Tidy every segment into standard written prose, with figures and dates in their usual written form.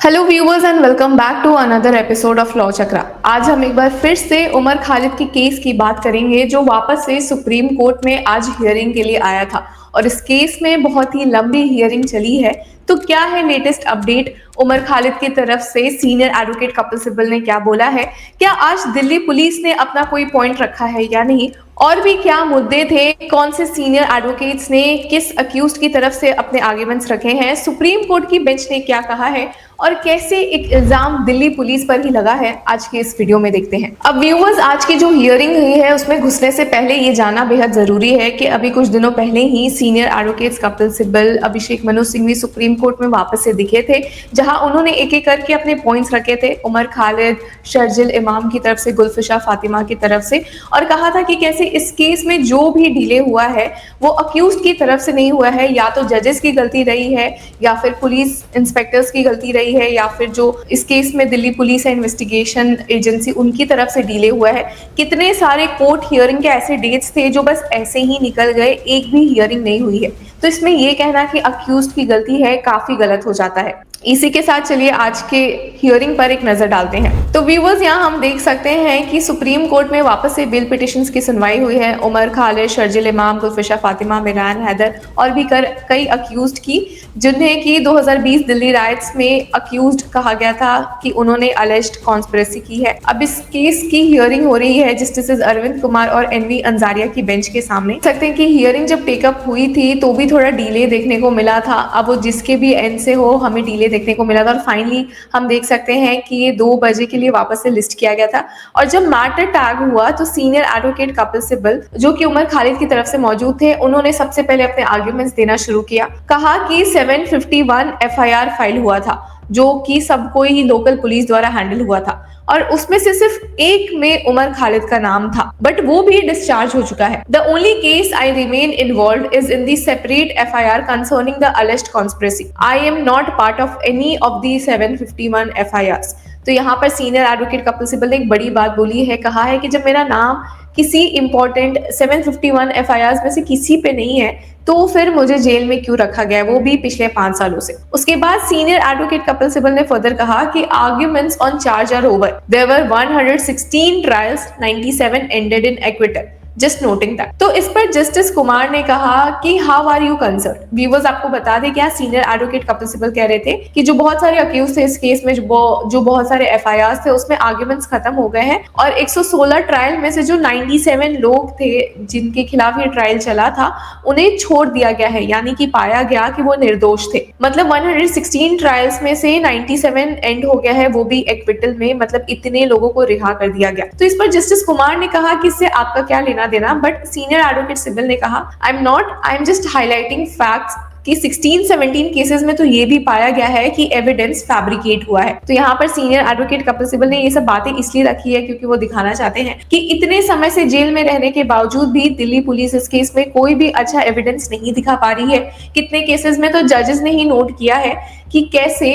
Hello viewers and welcome back to another episode of law Chakra. आज हम एक बार फिर से उमर खालिद के केस की बात करेंगे जो वापस से सुप्रीम कोर्ट में आज हियरिंग के लिए आया था और इस केस में बहुत ही लंबी हियरिंग चली है। तो क्या है लेटेस्ट अपडेट? उमर खालिद की तरफ से सीनियर एडवोकेट कपिल सिब्बल ने क्या बोला है? क्या आज दिल्ली पुलिस ने अपना कोई पॉइंट रखा है या नहीं? और भी क्या मुद्दे थे? कौन से सीनियर एडवोकेट्स ने किस अक्यूज्ड की तरफ से अपने आर्ग्यूमेंट्स रखे हैं? सुप्रीम कोर्ट की बेंच ने क्या कहा है और कैसे एक इल्जाम दिल्ली पुलिस पर ही लगा है, आज के इस वीडियो में देखते हैं। अब व्यूवर्स, आज की जो हियरिंग हुई है उसमें घुसने से पहले ये जानना बेहद जरूरी है कि अभी कुछ दिनों पहले ही senior advocates Kapil Sibal, Abhishek Manu Singhvi supreme court में वापस से दिखे थे, जहां उन्होंने एक एक करके अपने पॉइंट्स रखे थे उमर खालिद, शर्जिल इमाम की तरफ से, गुलफिशा फातिमा की तरफ से, और कहा था कि कैसे इस केस में जो भी डिले हुआ है वो अक्यूज्ड की तरफ से नहीं हुआ है, या तो जजेस की गलती रही है या फिर पुलिस इंस्पेक्टर्स की गलती रही है, या फिर जो इस केस में दिल्ली पुलिस है इन्वेस्टिगेशन एजेंसी, उनकी तरफ से डिले हुआ है। कितने सारे कोर्ट हियरिंग के ऐसे डेट्स थे जो बस ऐसे ही निकल गए, एक भी हियरिंग नहीं हुई है। तो इसमें यह कहना कि अक्यूज्ड की गलती है काफी गलत हो जाता है। इसी के साथ चलिए आज के हियरिंग पर एक नजर डालते हैं। तो व्यूवर्स, यहाँ हम देख सकते हैं कि सुप्रीम कोर्ट में वापस से बेल पिटिशंस की सुनवाई हुई है उमर खालिद, शर्जिल इमाम, गुलफिशा फातिमा, मिरान हैदर और भी कई अक्यूज्ड की, जिन्हें कि 2020 दिल्ली राइट्स में अक्यूज्ड कहा गया था कि उन्होंने अलेज्ड कॉन्स्पिरेसी की है। अब इस केस की हियरिंग हो रही है जस्टिस अरविंद कुमार और एनवी अंजारिया की बेंच के सामने। देख सकते हैं कि हियरिंग जब टेकअप हुई थी तो भी थोड़ा डिले देखने को मिला था। अब वो जिसके भी एंड से हो, हमें डिले देखने को मिला था और फाइनली हम देख सकते हैं कि ये 2 बजे के लिए वापस से लिस्ट किया गया था। और जब मैटर टैग हुआ तो सीनियर एडवोकेट कपिल सिब्बल, जो कि उमर खालिद की तरफ से मौजूद थे, उन्होंने सबसे पहले अपने आर्ग्यूमेंट्स देना शुरू किया। कहा कि 751 एफआईआर फाइल हुआ था, जो कि सबको ही लोकल पुलिस द्वारा हैंडल हुआ था, और उसमें से सिर्फ एक में उमर खालिद का नाम था, बट वो भी डिस्चार्ज हो चुका है। The only case I remain involve is in the separate FIR concerning the alleged conspiracy. I am not part of any of the 751 FIRs. तो यहाँ पर सीनियर एडवोकेट कपिल सिब्बल ने एक बड़ी बात बोली है। कहा है कि जब मेरा नाम किसी इंपॉर्टेंट 751 एफआईआर में से किसी पे नहीं है तो फिर मुझे जेल में क्यों रखा गया, वो भी पिछले 5 सालों से। उसके बाद सीनियर एडवोकेट कपिल सिब्बल ने फर्दर कहा कि arguments on charge are over, there were 116 trials, 97 ended in acquittal, just noting that. तो इस पर जस्टिस कुमार ने कहा कि how are you concern. Viewers, आपको बता दें क्या सीनियर एडवोकेट कपिल सिब्बल कह रहे थे कि जो बहुत सारे अक्यूज थे इस केस में, जो बहुत सारे एफआईआर थे उसमें आर्ग्यूमेंट्स खत्म हो गए हैं, और 116 ट्रायल में से जो 97 लोग थे जिनके खिलाफ ये ट्रायल चला था उन्हें छोड़ दिया गया है, यानी कि पाया गया कि वो निर्दोष थे। मतलब 116 ट्रायल्स में से 97 एंड हो गया है, वो भी एक्विटल में, मतलब इतने लोगों को रिहा कर दिया गया। तो इस पर जस्टिस कुमार ने कहा कि इससे आपका क्या लेना देना, बट सीनियर एडवोकेट सिब्बल ने कहा I am just highlighting facts कि 16-17 केसेस में तो ये भी पाया गया है कि एविडेंस फैब्रिकेट हुआ है। तो यहाँ पर सीनियर एडवोकेट कपिल सिब्बल ने ये सब बातें इसलिए रखी है क्योंकि वो दिखाना चाहते हैं कि इतने समय से जेल में रहने के बावजूद भी दिल्ली पुलिस इस केस में कोई भी अच्छा एविडेंस नहीं दिखा पा रही है। कितने केसेस में तो जजेस ने ही नोट किया है कि कैसे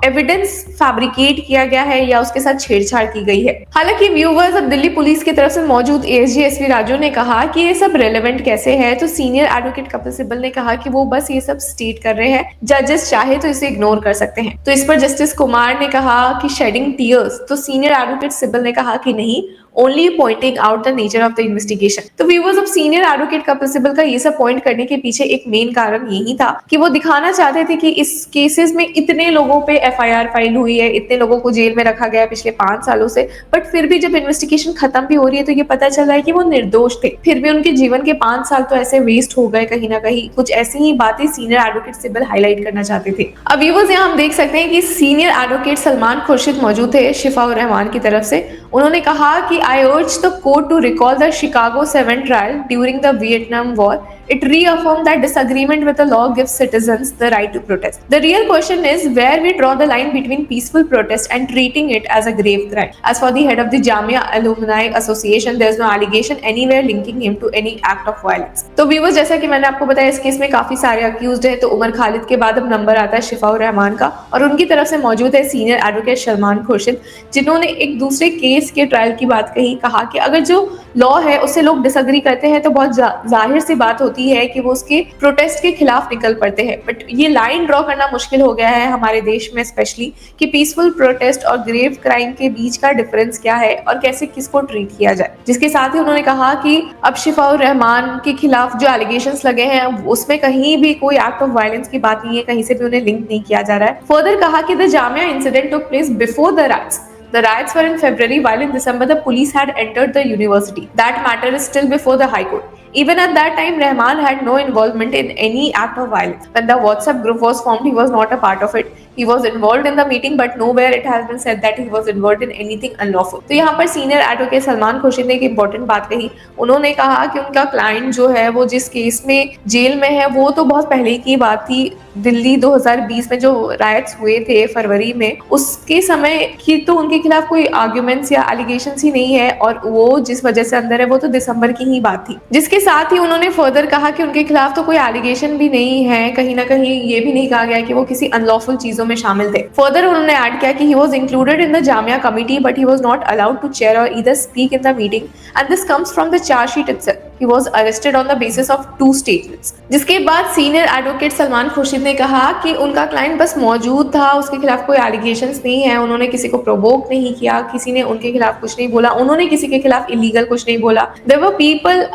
एविडेंस फैब्रिकेट किया गया है या उसके साथ छेड़छाड़ की गई है। हालांकि व्यूवर्स, अब दिल्ली पुलिस की तरफ से मौजूद एएसजी एसवी राजू ने कहा कि ये सब रेलेवेंट कैसे है, तो सीनियर एडवोकेट कपिल सिब्बल ने कहा कि वो बस ये सब स्टेट कर रहे हैं, जजेस चाहे तो इसे इग्नोर कर सकते हैं। तो इस पर जस्टिस कुमार ने कहा कि शेडिंग टीयर्स, तो सीनियर एडवोकेट सिब्बल ने कहा कि नहीं, only pointing out the nature of the investigation. तो व्यूवर्स, अब सीनियर एडवोकेट कपिल सिब्बल का ये सब पॉइंट करने के पीछे एक मेन कारण यही था कि वो दिखाना चाहते थे कि इस केसेस में इतने लोगों पे एफआईआर फाइल हुई है, इतने लोगों को जेल में रखा गया है पिछले 5 सालों से, बट फिर भी जब इन्वेस्टिगेशन खत्म भी हो रही है तो ये पता चल रहा है कि वो निर्दोष थे, फिर भी उनके जीवन के 5 साल तो ऐसे वेस्ट हो गए कहीं ना कहीं। कुछ ऐसी ही बातें सीनियर एडवोकेट सिब्बल हाईलाइट करना चाहते थे। अब व्यूवर्स, यहाँ हम देख सकते हैं कि सीनियर एडवोकेट सलमान खुर्शीद मौजूद थे शिफा रहमान की तरफ से। उन्होंने कहा कि I urge the court to recall the Chicago 7 trial during the Vietnam war. It reaffirmed that disagreement with the law gives citizens the right to protest. The real question is where we draw the line between peaceful protest and treating it as a grave crime. As for the head of the Jamia Alumni Association, there is no allegation anywhere linking him to any act of violence. तो viewers, जैसा कि मैंने आपको बताया, इस case में काफी सारे अक्यूज्ड हैं। तो उमर खालिद के बाद अब नंबर आता है शिफा रहमान का, और उनकी तरफ से मौजूद है सीनियर एडवोकेट सलमान खुर्शीद, जिन्होंने एक दूसरे केस केस के ट्रायल की बात कही, कहा कि अगर जो लॉ है उससे लोग डिसएग्री करते हैं तो बहुत जाहिर सी बात होती है कि वो उसके प्रोटेस्ट के खिलाफ निकल पड़ते हैं। बट ये लाइन ड्रॉ करना मुश्किल हो गया है हमारे देश में स्पेशली, कि पीसफुल प्रोटेस्ट और ग्रेव क्राइम के बीच का डिफरेंस क्या है और कैसे किसको ट्रीट किया जाए। जिसके साथ ही उन्होंने कहा कि अब शिफाउर रहमान के खिलाफ जो एलिगेशंस लगे हैं उसमें कहीं भी कोई एक्ट ऑफ वायलेंस की बात नहीं है, कहीं से भी उन्हें लिंक नहीं किया जा रहा है। फर्दर कहा कि the Jamia incident took place before the rights. The riots were in February, while in December the police had entered the university. That matter is still before the High Court. Even at that time, Rahman had no involvement in any act of violence. When the WhatsApp group was formed, he was not a part of it. He was involved in the meeting, but nowhere it has been said that he was involved in anything unlawful. तो यहाँ पर senior advocate Salman Khurshid ने एक important बात कही। उन्होंने कहा कि उनका क्लाइंट जो है वो जिस केस में जेल में है वो तो बहुत पहले की बात थी। दिल्ली 2020 में जो रायट्स हुए थे फरवरी में, उसके समय की तो उनके खिलाफ कोई आर्ग्यूमेंट्स या एलिगेशंस ही नहीं है, और वो जिस वजह से अंदर है वो तो दिसंबर की ही बात थी। जिसके साथ ही उन्होंने फर्दर कहा कि उनके खिलाफ तो कोई एलिगेशन भी नहीं है, कहीं ना कहीं ये भी नहीं कहा गया कि वो किसी अनलॉफुल चीजों में शामिल थे। फर्दर उन्होंने ऐड किया कि he was included in the Jamia committee but he was not allowed to chair और either speak in the meeting and this comes from the chargesheet itself. He was arrested on the basis of 2 statements. जिसके बाद senior advocate Salman Khurshid ने कहा कि उनका client बस मौजूद था, उसके खिलाफ कोई एलिगेशंस नहीं है, उन्होंने किसी को प्रोवोक नहीं किया, किसी ने उनके खिलाफ कुछ नहीं बोला, उन्होंने किसी के खिलाफ इलीगल कुछ नहीं बोला। There were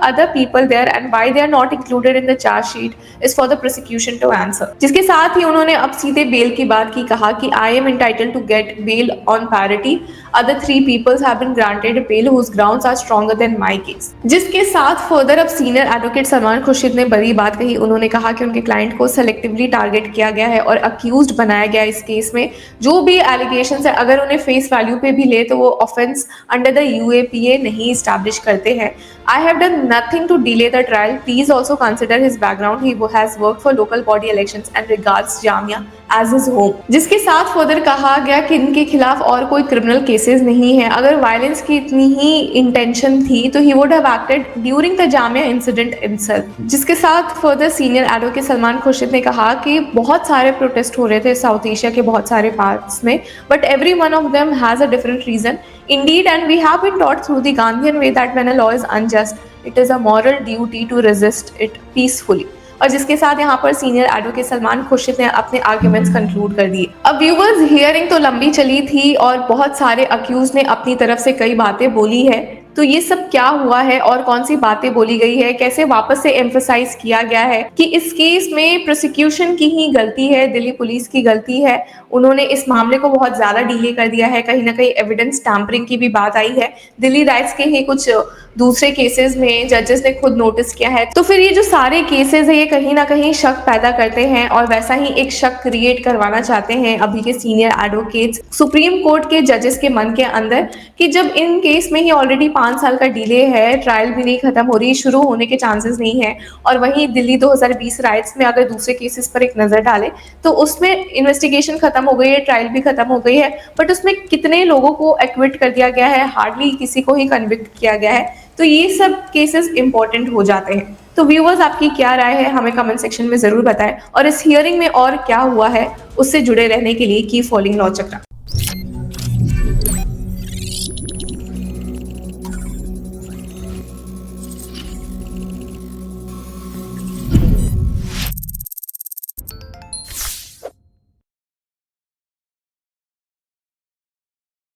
other people there and why they are not included in the charge sheet is for the prosecution to answer. जिसके साथ ही उन्होंने अब सीधे बेल की बात की, कहा कि I am entitled to get bail on parity. Other 3 people have been granted bail whose grounds are stronger than my case. जिसके साथ फर्दर अब सीनियर एडवोकेट सलमान खुर्शीद ने बड़ी बात कही। उन्होंने कहा कि उनके क्लाइंट को सेलेक्टिवली टारगेट किया गया है और अक्यूज्ड बनाया गया इस केस में। जो भी एलिगेशंस है अगर उन्हें फेस वैल्यू पे भी ले तो वो ऑफेंस अंडर द यूएपीए नहीं स्टैब्लिश करते हैं। I have done nothing to delay the trial, please also consider his background, he has work for local body elections and regards Jamia as his home. जिसके साथ फर्दर कहा गया कि इनके खिलाफ और कोई क्रिमिनल केसेस नहीं है, अगर वायलेंस की इतनी ही इंटेंशन थी तो he would have acted during the Jamia incident itself. जिसके साथ further senior advocate Salman Khurshid ने कहा कि बहुत सारे प्रोटेस्ट हो रहे थे साउथ एशिया के बहुत सारे पार्ट्स में, but every one of them has a different reason indeed, and we have been taught through the Gandhian way that when a law is unjust, it is a moral duty to resist it peacefully. और जिसके साथ यहाँ पर senior advocate Salman Khurshid ने अपने arguments conclude कर दिए। अब व्यूअर्स, हियरिंग तो लंबी चली थी और बहुत सारे अक्यूज ने अपनी तरफ से कई बातें बोली है। तो ये सब क्या हुआ है और कौन सी बातें बोली गई है, कैसे वापस से एम्फसाइज किया गया है कि इस केस में प्रोसिक्यूशन की ही गलती है, दिल्ली पुलिस की गलती है, उन्होंने इस मामले को बहुत ज्यादा डिले कर दिया है, कहीं ना कहीं एविडेंस टैम्परिंग की भी बात आई है। दिल्ली राइट्स के ही कुछ दूसरे केसेस में जजेस ने खुद नोटिस किया है। तो फिर ये जो सारे केसेस है ये कहीं ना कहीं शक पैदा करते हैं और वैसा ही एक शक क्रिएट करवाना चाहते हैं अभी के सीनियर एडवोकेट्स सुप्रीम कोर्ट के जजेस के मन के अंदर, कि जब इन केस में ही ऑलरेडी 5 साल का डिले है, ट्रायल भी नहीं खत्म हो रही, शुरू होने के चांसेस नहीं है, और वहीं दिल्ली 2020 राइट्स में अगर दूसरे केसेस पर एक नजर डालें तो उसमें इन्वेस्टिगेशन खत्म हो गई है, ट्रायल भी खत्म हो गई है, बट उसमें कितने लोगों को एक्विट कर दिया गया है, हार्डली किसी को ही कन्विक्ट किया गया है। तो ये सब केसेस इंपॉर्टेंट हो जाते हैं। तो व्यूअर्स, आपकी क्या राय है हमें कमेंट सेक्शन में जरूर बताएं, और इस हियरिंग में और क्या हुआ है उससे जुड़े रहने के लिए कीप फॉलोइंग लॉ चक्रा।